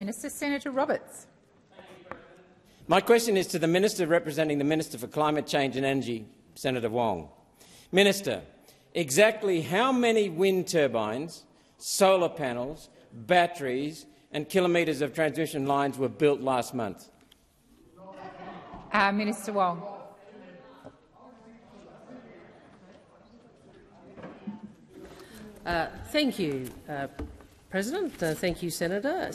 Minister. Senator Roberts. My question is to the Minister representing the Minister for Climate Change and Energy, Senator Wong. Minister, exactly how many wind turbines, solar panels, batteries and kilometres of transmission lines were built last month? Minister Wong. Thank you, President. Thank you, Senator.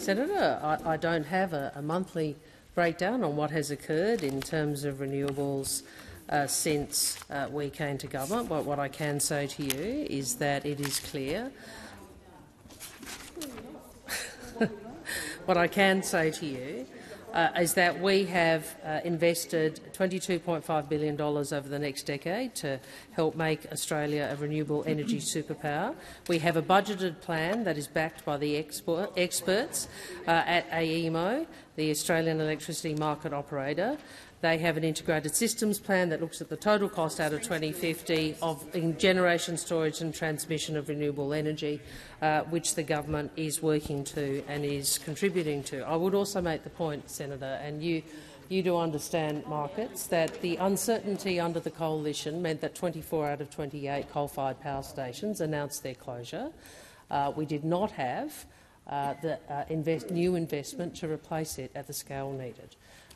I don't have a monthly breakdown on what has occurred in terms of renewables since we came to government, but what I can say to you is that it is clear. What I can say to you is that we have invested $22.5 billion over the next decade to help make Australia a renewable energy superpower. We have a budgeted plan that is backed by the experts at AEMO, the Australian Electricity Market Operator. They have an integrated systems plan that looks at the total cost out of 2050 in generation, storage and transmission of renewable energy, which the government is working to and is contributing to. I would also make the point, Senator, and you do understand markets, that the uncertainty under the coalition meant that 24 out of 28 coal-fired power stations announced their closure. We did not have new investment to replace it at the scale needed.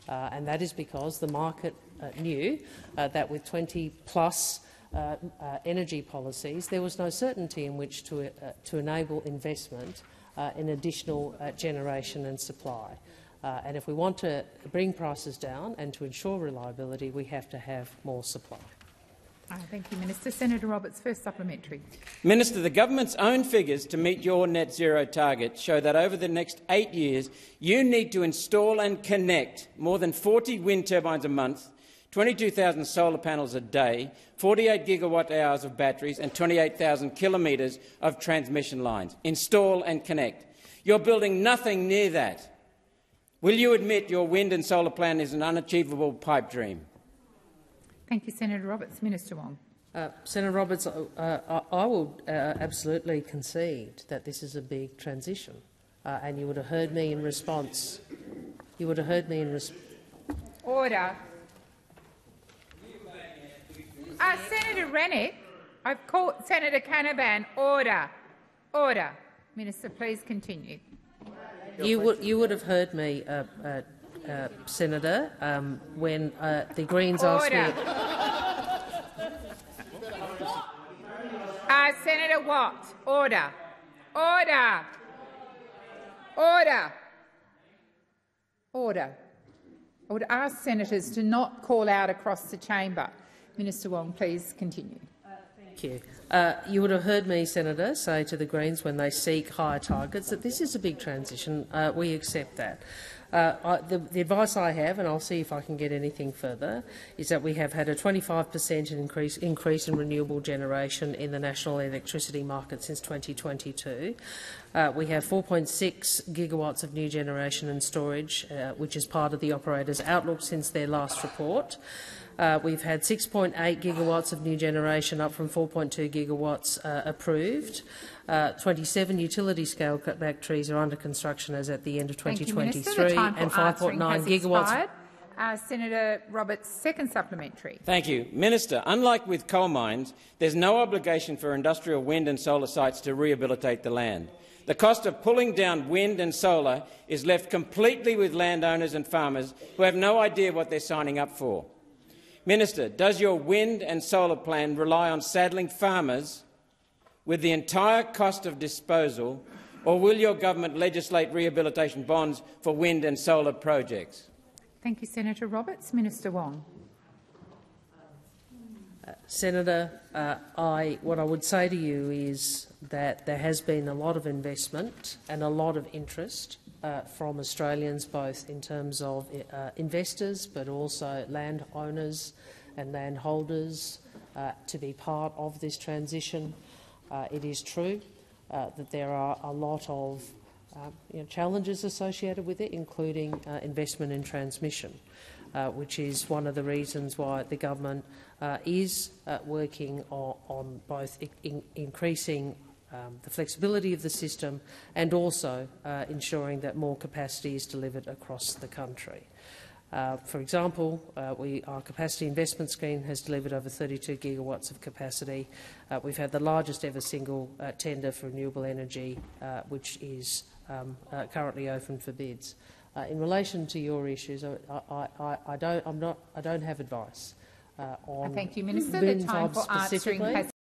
And that is because the market knew that with 20+ energy policies, there was no certainty in which to enable investment in additional generation and supply. And if we want to bring prices down and to ensure reliability, we have to have more supply. Thank you, Minister. Senator Roberts, first supplementary. Minister, the government's own figures to meet your net zero target show that over the next 8 years you need to install and connect more than 40 wind turbines a month, 22,000 solar panels a day, 48 gigawatt-hours of batteries and 28,000 kilometres of transmission lines. Install and connect. You're building nothing near that. Will you admit your wind and solar plan is an unachievable pipe dream? Thank you, Senator Roberts. Minister Wong. Senator Roberts, I will absolutely concede that this is a big transition, and you would have heard me in response. You would have heard me in response. Order. Senator Rennick, I've called Senator Canavan. Order. Order. Minister, please continue. You would have heard me, Senator, when the Greens asked me. Senator Watt, order. Order. Order. Order. I would ask senators to not call out across the chamber. Minister Wong, please continue. Thank you. You would have heard me, Senator, say to the Greens when they seek higher targets that this is a big transition. We accept that. The advice I have, and I'll see if I can get anything further, is that we have had a 25% increase in renewable generation in the national electricity market since 2022. We have 4.6 gigawatts of new generation and storage, which is part of the operator's outlook since their last report. We've had 6.8 gigawatts of new generation, up from 4.2 gigawatts approved. 27 utility-scale batteries are under construction as at the end of 2023, and 5.9 gigawatts. Senator Roberts, second supplementary. Thank you. Minister, unlike with coal mines, there's no obligation for industrial wind and solar sites to rehabilitate the land. The cost of pulling down wind and solar is left completely with landowners and farmers who have no idea what they're signing up for. Minister, does your wind and solar plan rely on saddling farmers with the entire cost of disposal, or will your government legislate rehabilitation bonds for wind and solar projects? Thank you, Senator Roberts. Minister Wong. Senator, what I would say to you is that there has been a lot of investment and a lot of interest from Australians, both in terms of investors but also landowners and landholders, to be part of this transition. It is true that there are a lot of challenges associated with it, including investment in transmission, which is one of the reasons why the government is working on both increasing the flexibility of the system, and also ensuring that more capacity is delivered across the country. For example, our capacity investment scheme has delivered over 32 gigawatts of capacity. We've had the largest ever single tender for renewable energy, which is currently open for bids. In relation to your issues, I don't have advice on thank you, Minister. wind The time for specifically. answering has